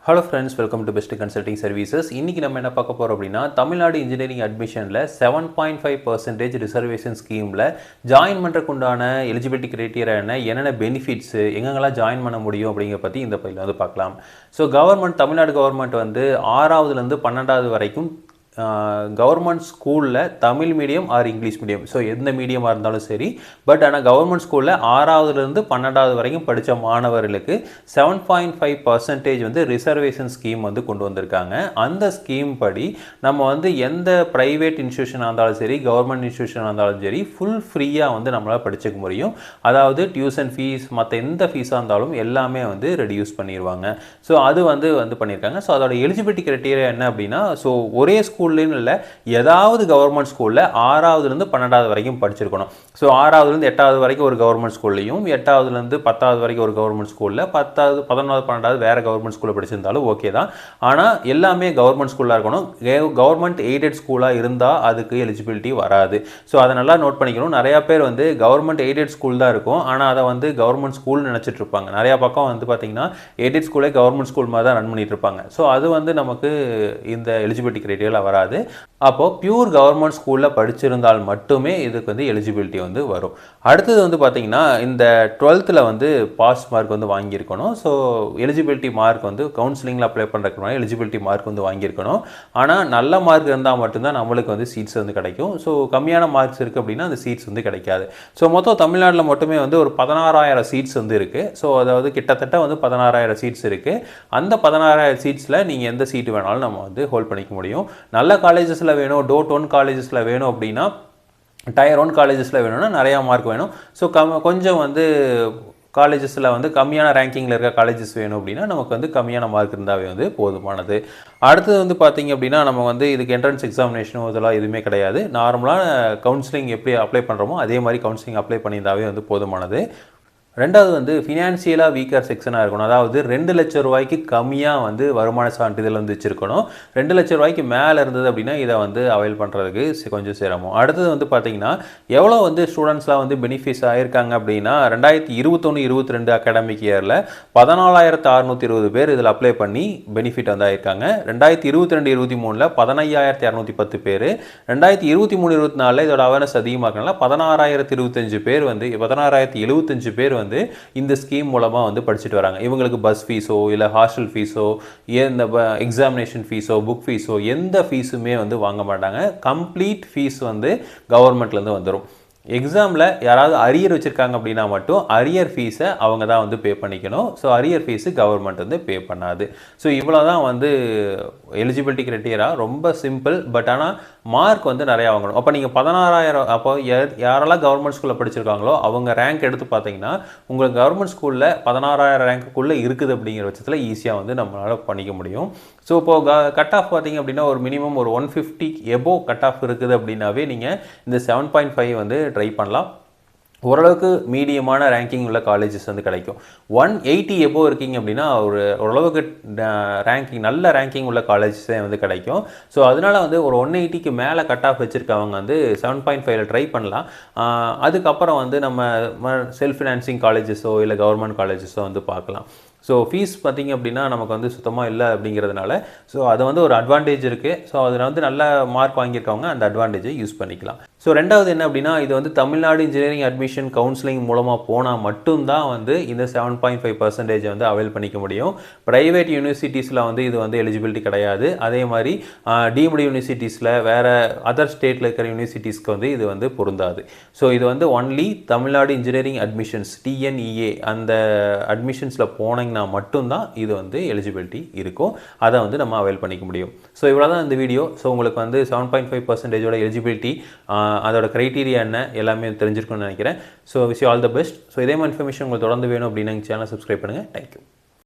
Hello friends, welcome to Best Consulting Services. இன்னைக்கு நம்ம என்ன பார்க்க போறோம் அப்படினா தமிழ்நாடு இன்ஜினியரிங் அட்மிஷன்ல 7.5% ரிசர்வேஷன் ஸ்கீம்ல ஜாயின் பண்றதுக்கு உண்டான எலிஜிபிலிட்டி கிரைட்டீரியா என்னென்ன பெனிஃபிட்ஸ் எங்கெங்கலாம் ஜாயின் பண்ண முடியும் அப்படிங்கற பத்தி இந்த பையில வந்து பார்க்கலாம். சோ தமிழ்நாடு கவர்மெண்ட் வந்து 6ஆவதுல இருந்து 12ஆவது வரைக்கும் கவர்மெண்ட் ஸ்கூல்ல Tamil medium R English medium so எந்த மீடியமா இருந்தாலும் சரி பட் ஆனால் கவர்மெண்ட் ஸ்கூல்ல 6ஆவதுலேருந்து 12ஆவது வரைக்கும் படித்த மாணவர்களுக்கு 7.5% வந்து ரிசர்வேஷன் ஸ்கீம் வந்து கொண்டு வந்திருக்காங்க. அந்த ஸ்கீம் படி நம்ம வந்து எந்த பிரைவேட் இன்ஸ்டியூஷனாக இருந்தாலும் சரி கவர்மெண்ட் இன்ஸ்டியூஷனாக இருந்தாலும் சரி ஃபுல் ஃப்ரீயாக வந்து நம்மளால் படிச்சுக்க முடியும். அதாவது டியூஷன் ஃபீஸ் மற்ற எந்த ஃபீஸாக இருந்தாலும் எல்லாமே வந்து ரெடியூஸ் பண்ணிடுவாங்க. ஸோ அது வந்து பண்ணியிருக்காங்க. ஸோ அதோட எலிஜிபிலிட்டி கிரைட்டீரியா என்ன அப்படின்னா ஸோ ஒரே ஸ்கூல்லேன்னு இல்லை ஏதாவது கவர்மெண்ட் ஸ்கூலில் 6ஆவதுலேருந்து 12ஆவது வரைக்கும் படிச்சிருக்கணும். ஸோ 6ஆவதுலேருந்து 8ஆவது வரைக்கும் ஒரு கவர்மெண்ட் ஸ்கூல்லையும் 8ஆவதுலேருந்து 10ஆவது வரைக்கும் ஒரு கவர்மெண்ட் ஸ்கூலில் 10ஆவது 11ஆவது 12ஆவது வேறு கவர்மெண்ட் ஸ்கூலில் படிச்சிருந்தாலும் ஓகே தான். ஆனால் எல்லாமே கவர்மெண்ட் ஸ்கூலாக இருக்கணும். கவர்மெண்ட் எய்டட் ஸ்கூலாக இருந்தால் அதுக்கு எலிஜிபிலிட்டி வராது. ஸோ அதை நல்லா நோட் பண்ணிக்கணும். நிறையா பேர் வந்து கவர்மெண்ட் எய்டட் ஸ்கூல் தான் இருக்கும் ஆனால் அதை வந்து கவர்மெண்ட் ஸ்கூல் நினச்சிட்டு இருப்பாங்க. நிறையா பக்கம் வந்து பார்த்தீங்கன்னா எய்டட் ஸ்கூலே கவர்மெண்ட் ஸ்கூல் மாதிரி தான் ரன் பண்ணிட்டு இருப்பாங்க. ஸோ அது வந்து நமக்கு இந்த எலிஜிபிலிட்டி கிரைட்டீரியா வராது. அப்போ பியூர் கவர்மெண்ட் ஸ்கூல்ல படிச்சிருந்தால் மட்டுமே இதுக்கு வந்து எலிஜிபிலிட்டி வந்து வரும். அடுத்தது வந்து பார்த்தீங்கன்னா இந்த 12th வந்து பாஸ் மார்க் வந்து வாங்கியிருக்கணும். ஸோ எலிஜிபிலிட்டி மார்க் வந்து கவுன்சிலிங்கில் அப்ளை பண்ணுறதுக்கு எலிஜிபிலிட்டி மார்க் வந்து வாங்கியிருக்கணும். ஆனால் நல்ல மார்க் இருந்தால் மட்டும்தான் நம்மளுக்கு வந்து சீட்ஸ் வந்து கிடைக்கும். ஸோ கம்மியான மார்க்ஸ் இருக்குது அப்படின்னா அந்த சீட்ஸ் வந்து கிடைக்காது. ஸோ மொத்தம் தமிழ்நாட்டில் மட்டுமே வந்து ஒரு 16,000 சீட்ஸ் வந்து இருக்குது. ஸோ அதாவது கிட்டத்தட்ட வந்து 16,000 சீட்ஸ் இருக்குது. அந்த 16,000 சீட்ஸில் நீங்கள் எந்த சீட்டு வேணாலும் நம்ம வந்து ஹோல்ட் பண்ணிக்க முடியும். நல்ல காலேஜஸில் வேணும், டோட் 1 காலேஜஸில் வேணும் அப்படின்னா டயர் 1 காலேஜஸில் வேணும்னா நிறையா மார்க் வேணும். ஸோ கொஞ்சம் வந்து காலேஜஸில் வந்து கம்மியான ரேங்கிங்கில் இருக்க காலேஜஸ் வேணும் அப்படின்னா நமக்கு வந்து கம்மியான மார்க் இருந்தாவே வந்து போதுமானது. அடுத்தது வந்து பார்த்திங்க அப்படின்னா நம்ம வந்து இதுக்கு என்ட்ரன்ஸ் எக்ஸாமினேஷனோ இதெல்லாம் எதுவுமே கிடையாது. நார்மலான கவுன்சிலிங் எப்படி அப்ளை பண்ணுறோமோ அதே மாதிரி கவுன்சிலிங் அப்ளை பண்ணியிருந்தாவே வந்து போதுமானது. ரெண்டாவது வந்து ஃபினான்ஷியலாக வீக்கர் செக்ஷனாக இருக்கணும். அதாவது 2 லட்சம் ரூபாய்க்கு கம்மியாக வந்து வருமான சான்றிதழ் வந்து வச்சுருக்கணும். 2 லட்சம் ரூபாய்க்கு மேலே இருந்தது அப்படின்னா இதை வந்து அவைல் பண்ணுறதுக்கு கொஞ்சம் சிரமம். அடுத்தது வந்து பார்த்திங்கன்னா எவ்வளோ வந்து ஸ்டூடெண்ட்ஸ்லாம் வந்து பெனிஃபிட்ஸ் ஆகியிருக்காங்க அப்படின்னா 2021-22 அகாடமிக் இயரில் 14,620 பேர் இதில் அப்ளை பண்ணி பெனிஃபிட் வந்து ஆகியிருக்காங்க. 2022-23 15,210 பேர், 2023-24 இதோட அவேர்னஸ் அதிகமாக்கனால 16,025 பேர் வந்து 16,075 பேர் வந்து இந்த ஸ்கீம் மூலமாக வந்து படிச்சுட்டு வராங்க. இவங்களுக்கு பஸ் ஃபீஸோ இல்லை ஹாஸ்டல் ஃபீஸோ இந்த எக்ஸாமினேஷன் ஃபீஸோ புக் ஃபீஸோ எந்த ஃபீஸுமே வந்து வாங்க மாட்டாங்க. கம்ப்ளீட் ஃபீஸ் வந்து கவர்மெண்ட்லேருந்து வந்துடும். எக்ஸாமில் யாராவது அரியர் வச்சுருக்காங்க அப்படின்னா மட்டும் அரியர் ஃபீஸை அவங்க தான் வந்து பே பண்ணிக்கணும். ஸோ அரியர் ஃபீஸு கவர்மெண்ட் வந்து பே பண்ணாது. ஸோ இவ்வளோ தான் வந்து எலிஜிபிலிட்டி கிரைட்டீரியா. ரொம்ப சிம்பிள். பட் ஆனால் மார்க் வந்து நிறையா வாங்கணும். அப்போ நீங்கள் 16,000 அப்போ யாரெல்லாம் கவர்மெண்ட் ஸ்கூலில் படிச்சிருக்காங்களோ அவங்க ரேங்க் எடுத்து பார்த்தீங்கன்னா உங்களுக்கு கவர்மெண்ட் ஸ்கூலில் 16,000 ரேங்க்குள்ளே இருக்குது அப்படிங்கிற பட்சத்தில் ஈஸியாக வந்து நம்மளால் பண்ணிக்க முடியும். ஸோ இப்போது கட் ஆஃப் பார்த்தீங்க அப்படின்னா ஒரு மினிமம் ஒரு 150 எபோவ் கட் ஆஃப் இருக்குது அப்படின்னாவே நீங்கள் இந்த 7.5 வந்து ட்ரை பண்ணலாம். ஓரளவுக்கு மீடியமான ரேங்கிங் உள்ள காலேஜஸ் வந்து கிடைக்கும். 180 எபோவ் இருக்கீங்க அப்படின்னா ஓரளவுக்கு ரேங்கிங் நல்ல ரேங்கிங் உள்ள காலேஜஸே வந்து கிடைக்கும். ஸோ அதனால வந்து ஒரு 180க்கு மேலே கட் ஆஃப் வச்சுருக்கவங்க வந்து 7.5 ட்ரை பண்ணலாம். அதுக்கப்புறம் வந்து நம்ம செல்ஃப் ஃபினான்சிங் காலேஜஸோ இல்லை கவர்மெண்ட் காலேஜஸோ வந்து பார்க்கலாம். ஸோ ஃபீஸ் பார்த்திங்க அப்படின்னா நமக்கு வந்து சுத்தமாக இல்லை அப்படிங்கிறதுனால ஸோ அது வந்து ஒரு அட்வான்டேஜ் இருக்குது. ஸோ அதில் வந்து நல்ல மார்க் வாங்கியிருக்கவங்க அந்த அட்வான்டேஜை யூஸ் பண்ணிக்கலாம். ஸோ ரெண்டாவது என்ன அப்படின்னா இது வந்து தமிழ்நாடு இன்ஜினியரிங் அட்மிஷன் கவுன்சிலிங் மூலமாக போனால் மட்டும்தான் வந்து இந்த 7.5% வந்து அவைல் பண்ணிக்க முடியும். ப்ரைவேட் யூனிவர்சிட்டிஸில் வந்து இது வந்து எலிஜிபிலிட்டி கிடையாது. அதே மாதிரி டீம்டு யூனிவர்சிட்டிஸில் வேறு அதர் ஸ்டேட்டில் இருக்கிற யூனிவர்சிட்டிஸ்க்கு வந்து இது வந்து பொருந்தாது. ஸோ இது வந்து only Tamil Nadu engineering admissions TNEA அந்த அட்மிஷன்ஸில் போனீங்கன்னா மட்டும்தான் இது வந்து எலிஜிபிலிட்டி இருக்கும். அதை வந்து நம்ம அவைல் பண்ணிக்க முடியும். ஸோ இவ்வளோ தான் இந்த வீடியோ. ஸோ உங்களுக்கு வந்து 7.5% எலிஜிபிலிட்டி அதோட கிரைட்டீரியா என்ன எல்லாமே தெரிஞ்சிருக்கும்னு நினைக்கிறேன். So wish you all the best. So இதே மாதிரி இன்ஃபர்மேஷன் உங்களுக்கு தொடர்ந்து வேணும் அப்படின்னு சேனலை சப்ஸ்கிரைப் பண்ணுங்கள். தேங்க்யூ.